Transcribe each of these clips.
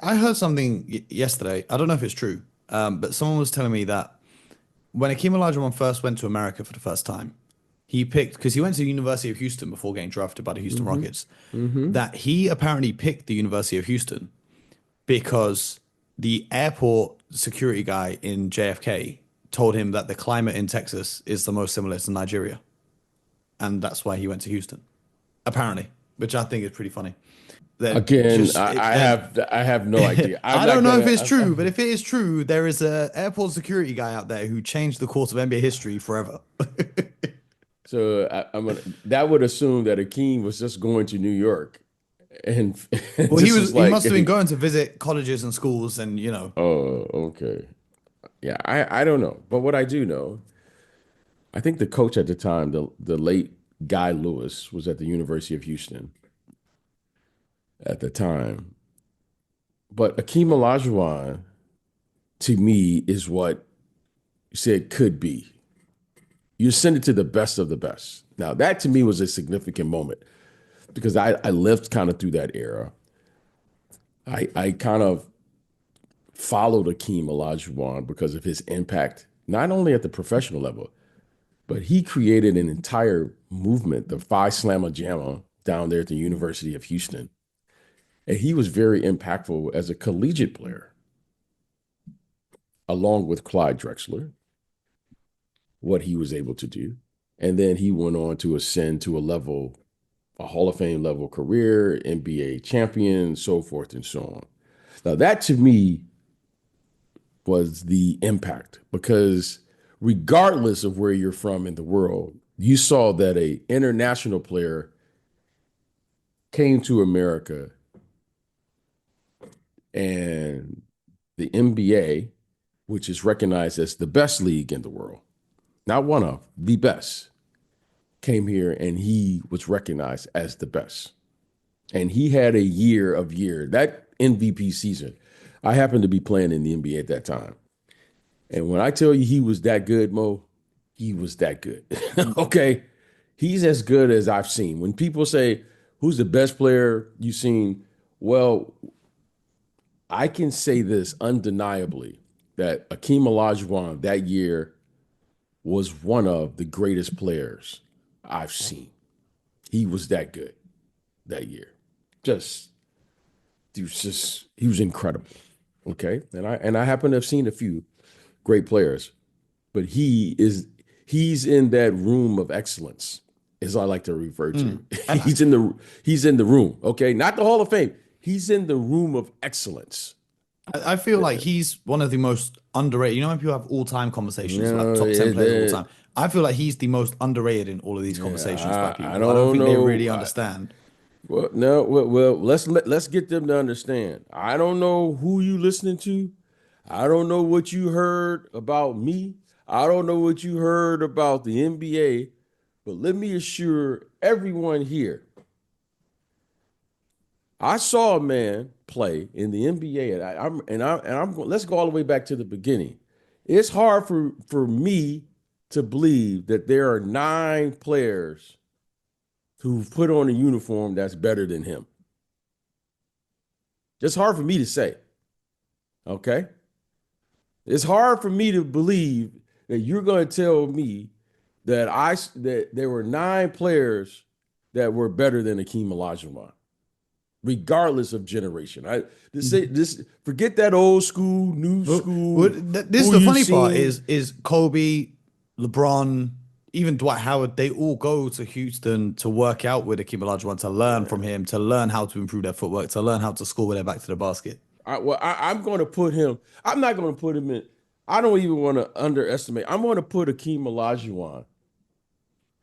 I heard something yesterday. I don't know if it's true, but someone was telling me that when Hakeem Olajuwon first went to America for the first time, he picked because he went to the University of Houston before getting drafted by the Houston Mm-hmm. Rockets. Mm-hmm. That he apparently picked the University of Houston because the airport security guy in JFK told him that the climate in Texas is the most similar to Nigeria, and that's why he went to Houston. Apparently, which I think is pretty funny. Then Again, just I have no idea. I'm I don't not know if gonna. it's true, but if it is true, there is a airport security guy out there who changed the course of NBA history forever. I'm gonna. That would assume that Akeem was just going to New York, and, and Well, this was he like, must have been going to visit colleges and schools, and oh, okay, yeah. I don't know, but what I do know, I think the coach at the time, the late Guy Lewis, was at the University of Houston at the time. But Akeem Olajuwon, to me, is what you said could be. You send it to the best of the best. Now, that to me was a significant moment because I lived kind of through that era. I kind of followed Akeem Olajuwon because of his impact, not only at the professional level, but he created an entire movement, the Phi Slamma Jamma, down there at the University of Houston. And he was very impactful as a collegiate player, along with Clyde Drexler, what he was able to do. And then he went on to ascend to a Hall of Fame level career, NBA champion, so forth and so on. Now, that to me was the impact because regardless of where you're from in the world, you saw that a international player came to America and the NBA, which is recognized as the best league in the world, not one of the best, came here and he was recognized as the best. And he had a year that MVP season. I happened to be playing in the NBA at that time. And when I tell you he was that good, Mo, he was that good. Okay. He's as good as I've seen. When people say, who's the best player you've seen? Well, I can say this undeniably that Akeem Olajuwon that year was one of the greatest players I've seen. He was that good that year. Just he was incredible. Okay. And I happen to have seen a few great players, but he's in that room of excellence, as I like to refer to. Mm. And He's in the room, okay? Not the Hall of Fame. He's in the room of excellence. I feel like he's one of the most underrated. You know, when people have all-time You conversations about know, top 10 players of all time, it, I feel like he's the most underrated in all of these conversations by yeah, I people. I don't don't think they know. really understand. Well, no, let's get them to understand. I don't know who you listening to. I don't know what you heard about me. I don't know what you heard about the NBA, but let me assure everyone here. I saw a man play in the NBA, and I'm let's go all the way back to the beginning. It's hard for me to believe that there are 9 players who've put on a uniform that's better than him. It's hard for me to say. Okay, it's hard for me to believe that you're going to tell me that there were 9 players that were better than Akeem Olajuwon, regardless of generation. This forget that old school, new Well, school, this is who the you funny part seen. is Kobe, LeBron, even Dwight Howard, they all go to Houston to work out with Hakeem Olajuwon, to learn from him, to learn how to improve their footwork, to learn how to score with their back to the basket. I'm going to put him. I'm not going to put him in. I don't even want to underestimate. I'm going to put Akeem Olajuwon,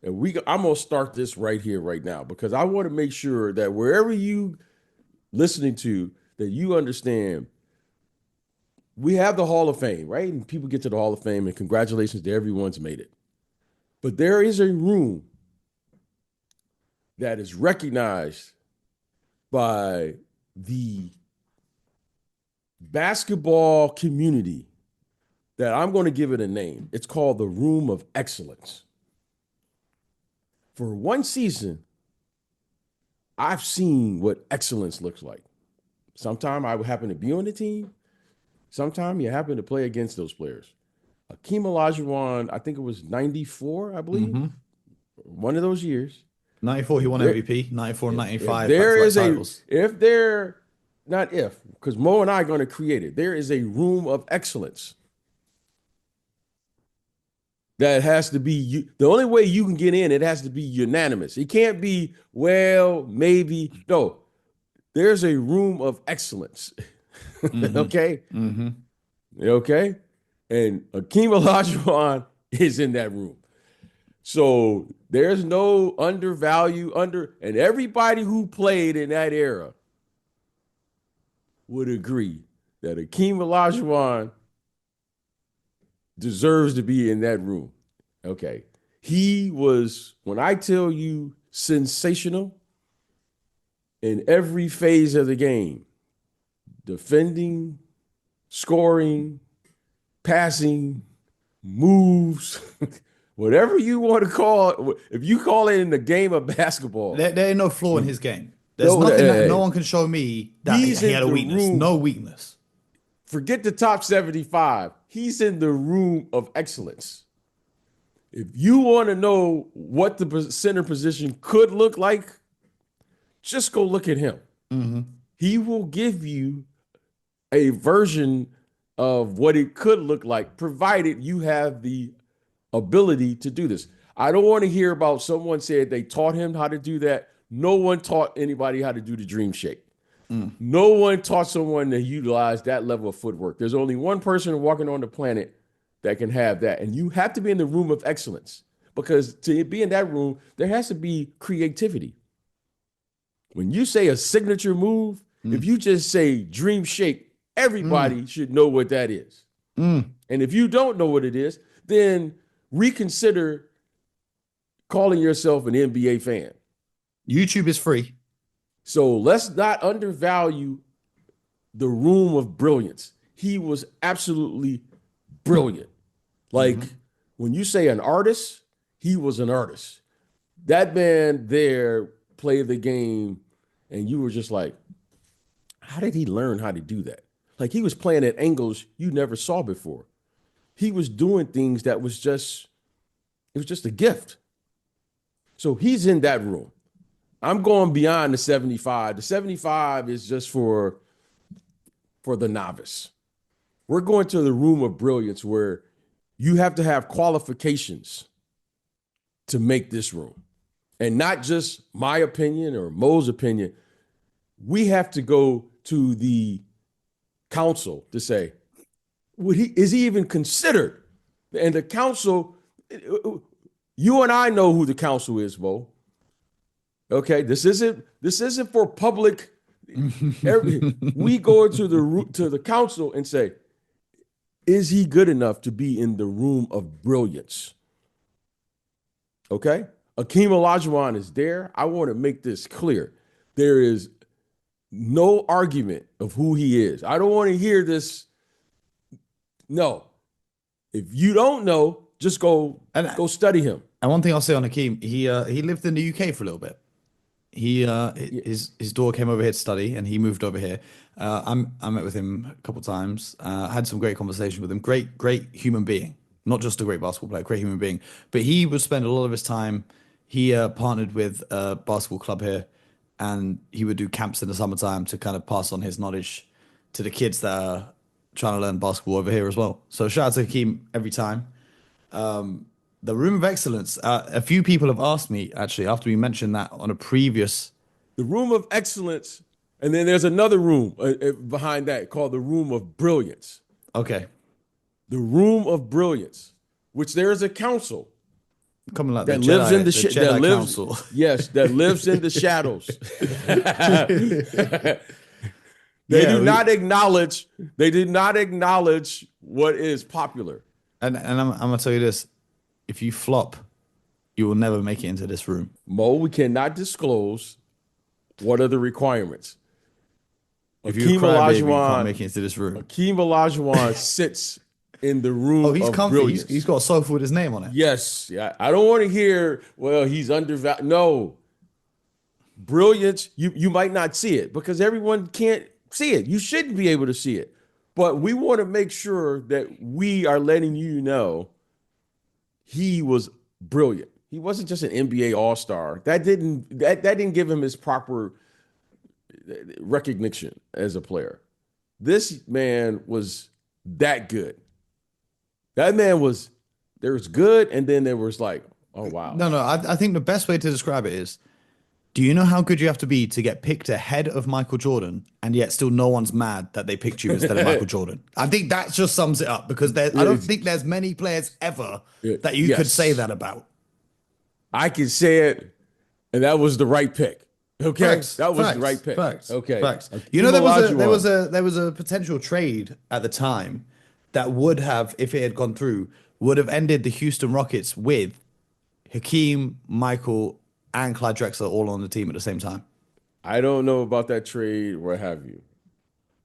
and I'm going to start this right here, right now, because I want to make sure that wherever you listening to, that you understand we have the Hall of Fame, right? And people get to the Hall of Fame, and congratulations to everyone's made it. But there is a room that is recognized by the basketball community that I'm going to give it a name. It's called the Room of Excellence. For one season, I've seen what excellence looks like. Sometime I would happen to be on the team. Sometime you happen to play against those players. Hakeem Olajuwon, I think it was 94, I believe, Mm-hmm. one of those years. 94, he If won there, MVP. 94 and if 95, there back-to-back is a, titles. if there, not if, because Mo and I are going to create it. There is a room of excellence that has to be the only way you can get in. It has to be unanimous. It can't be well, maybe. No, there's a room of excellence. Mm-hmm. Okay, Mm-hmm. okay, and Akeem Olajuwon is in that room. So there's no undervalue and everybody who played in that era would agree that Akeem Olajuwon deserves to be in that room. Okay. He was, when I tell you, sensational in every phase of the game, defending, scoring, passing, moves, whatever you want to call it. If you call it in the game of basketball, There ain't no flaw in his game. There's no, nothing that no one can show me that he's he in had a the weakness. room. No weakness. Forget the top 75. He's in the room of excellence. If you want to know what the center position could look like, just go look at him. Mm-hmm. He will give you a version of what it could look like, provided you have the ability to do this. I don't want to hear about someone said they taught him how to do that. No one taught anybody how to do the dream shake. Mm. No one taught someone to utilize that level of footwork. There's only one person walking on the planet that can have that. And you have to be in the room of excellence, because to be in that room, there has to be creativity. When you say a signature move, if Mm. you just say dream shake, Mm. everybody should know what that is. Mm. And if you don't know what it is, then reconsider calling yourself an NBA fan. YouTube is free. So let's not undervalue the room of brilliance. He was absolutely brilliant. Like Mm-hmm. when you say an artist, he was an artist. That man there played the game, and you were just like, how did he learn how to do that? Like he was playing at angles you never saw before. He was doing things that was just, it was just a gift. So he's in that room. I'm going beyond the 75. The 75 is just for the novice. We're going to the room of brilliance where you have to have qualifications to make this room. And not just my opinion or Mo's opinion. We have to go to the council to say, is he even considered? And the council, you and I know who the council is, Mo. Okay, this isn't for public. We go to the council and say, is he good enough to be in the room of brilliance? Okay, Akeem Olajuwon is there. I want to make this clear. There is no argument of who he is. I don't want to hear this. No, if you don't know, just And go study him. and one thing I'll say on Hakeem, he lived in the UK for a little bit. Yeah, His daughter came over here to study, and he moved over here. I met with him a couple times. Had some great conversation with him. Great human being. Not just a great basketball player, great human being. But he would spend a lot of his time. He partnered with a basketball club here, and he would do camps in the summertime to kind of pass on his knowledge to the kids that are trying to learn basketball over here as well. So shout out to Hakeem every time. The Room of Excellence. A few people have asked me actually after we mentioned that on a previous. the room of excellence, and then there's another room behind that called the room of brilliance. Okay, The room of brilliance, which there is a council coming like that lives in The that Jedi lives, Council. yes, that lives in the shadows. They Yeah, do not acknowledge. They did not acknowledge what is popular. and I'm gonna tell you this: if you flop, you will never make it into this room. Mo, we cannot disclose what are the requirements. If you're a Akeem crybaby, you can't Olajuwon, make it into this room. Akeem Olajuwon sits in the Oh, room he's of comfy. brilliance. He's got a sofa with his name on it. Yes, yeah. I don't want to hear, well, he's undervalued. No, brilliance. You might not see it because everyone can't see it. You shouldn't be able to see it. But we want to make sure that we are letting you know he was brilliant. He wasn't just an NBA All-Star. That didn't give him his proper recognition as a player. This man was that good. That man was there was good, and then there was like, oh wow. No, no, I think the best way to describe it is, do you know how good you have to be to get picked ahead of Michael Jordan and yet still no one's mad that they picked you instead of Michael Jordan? I think that just sums it up because I don't think there's many players ever that you could say Yes, that about. I can say it, and that was the right pick. Okay, Facts, that was the right facts, pick. facts, Okay, facts. You know, Hakeem Olajuwon. there was a potential trade at the time that would have, if it had gone through, would have ended the Houston Rockets with Hakeem, Michael, and Clyde Drexler all on the team at the same time. I don't know about that trade, what have you,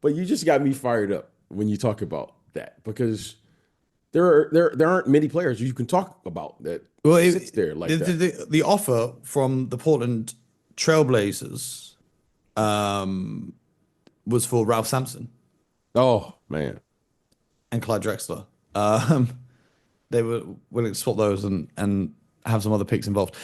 but you just got me fired up when you talk about that because there aren't many players you can talk about that Well, sits there like that. the offer from the Portland Trailblazers was for Ralph Sampson Oh man, and Clyde Drexler. They were willing to swap those and have some other picks involved.